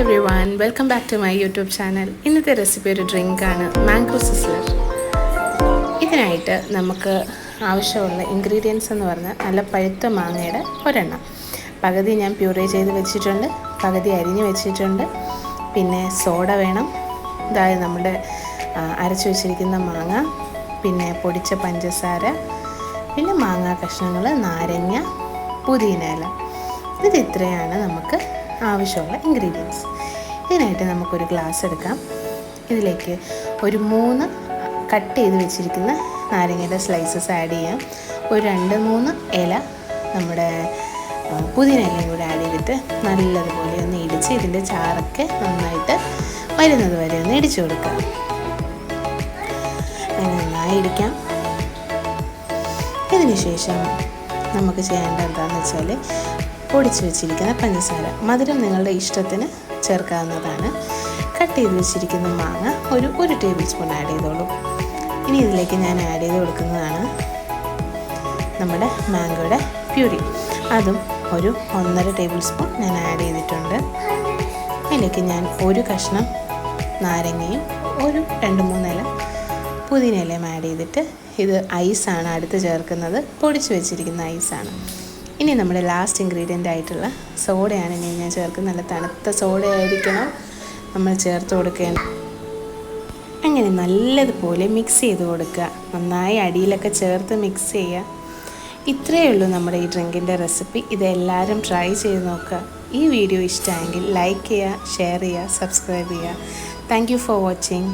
everyone, welcome back to my YouTube channel. ഇന്നത്തെ recipe ഒരു ഡ്രിങ്കാണ് mango sizzler. ഇതിനായിട്ട് നമുക്ക് ആവശ്യമുള്ള ഇൻഗ്രീഡിയൻസ് എന്ന് പറഞ്ഞാൽ നല്ല പഴുത്ത മാങ്ങയുടെ ഒരെണ്ണം. പകുതി ഞാൻ പ്യൂറേ ചെയ്ത് വെച്ചിട്ടുണ്ട്, പകുതി അരിഞ്ഞ് വെച്ചിട്ടുണ്ട്. പിന്നെ സോഡ വേണം, അതായത് നമ്മുടെ അരച്ച് വെച്ചിരിക്കുന്ന മാങ്ങ, പിന്നെ പൊടിച്ച പഞ്ചസാര, പിന്നെ മാങ്ങാ കഷ്ണങ്ങൾ, നാരങ്ങ, പുതിന ഇല. ഇത് ഇത്രയാണ് നമുക്ക് ആവശ്യമുള്ള ഇൻഗ്രീഡിയൻസ്. ഇതിനായിട്ട് നമുക്കൊരു ഗ്ലാസ് എടുക്കാം. ഇതിലേക്ക് ഒരു 3 കട്ട് ചെയ്ത് വെച്ചിരിക്കുന്ന നാരങ്ങയുടെ സ്ലൈസസ് ആഡ് ചെയ്യാം. ഒരു 2-3 ഇല നമ്മുടെ പുതിന ഇലയും കൂടെ ആഡ് ചെയ്തിട്ട് നല്ലതുപോലെ ഒന്ന് ഇടിച്ച് ഇതിൻ്റെ ചാറൊക്കെ നന്നായിട്ട് വരുന്നത് വരെ ഒന്ന് ഇടിച്ചു കൊടുക്കാം. നന്നായി ഇടിക്കാം. ഇതിന് ശേഷം നമുക്ക് ചെയ്യേണ്ടത് എന്താണെന്ന് വെച്ചാൽ പൊടിച്ച് വെച്ചിരിക്കുന്ന പഞ്ചസാര, മധുരം നിങ്ങളുടെ ഇഷ്ടത്തിന് ചേർക്കാവുന്നതാണ്. കട്ട് ചെയ്ത് വെച്ചിരിക്കുന്ന മാങ്ങ ഒരു 1 ടേബിൾ സ്പൂൺ ആഡ് ചെയ്തോളൂ. ഇനി ഇതിലേക്ക് ഞാൻ ആഡ് ചെയ്ത് കൊടുക്കുന്നതാണ് നമ്മുടെ മാംഗോയുടെ പ്യൂരി. അതും ഒരു 1.5 ടേബിൾ സ്പൂൺ ഞാൻ ആഡ് ചെയ്തിട്ടുണ്ട്. അതിലേക്ക് ഞാൻ ഒരു കഷ്ണം നാരങ്ങയും ഒരു 2-3 ഇല പുതിന ഇലയും ആഡ് ചെയ്തിട്ട്, ഇത് ഐസാണ് അടുത്ത് ചേർക്കുന്നത്, പൊടിച്ച് വെച്ചിരിക്കുന്ന ഐസാണ്. ഇനി നമ്മുടെ ലാസ്റ്റ് ഇൻഗ്രീഡിയൻ്റ് ആയിട്ടുള്ള സോഡയാണ് ഇനി ഞാൻ ചേർക്കുന്നത്. നല്ല തണുത്ത സോഡയായിരിക്കണം നമ്മൾ ചേർത്ത് കൊടുക്കേണ്ടത്. അങ്ങനെ നല്ലതുപോലെ മിക്സ് ചെയ്ത് കൊടുക്കുക. നന്നായി അടിയിലൊക്കെ ചേർത്ത് മിക്സ് ചെയ്യുക. ഇത്രയേ ഉള്ളൂ നമ്മുടെ ഈ ഡ്രിങ്കിൻ്റെ റെസിപ്പി. ഇതെല്ലാവരും ട്രൈ ചെയ്ത് നോക്കുക. ഈ വീഡിയോ ഇഷ്ടമായെങ്കിൽ ലൈക്ക് ചെയ്യുക, ഷെയർ ചെയ്യുക, സബ്സ്ക്രൈബ് ചെയ്യുക. Thank you for watching.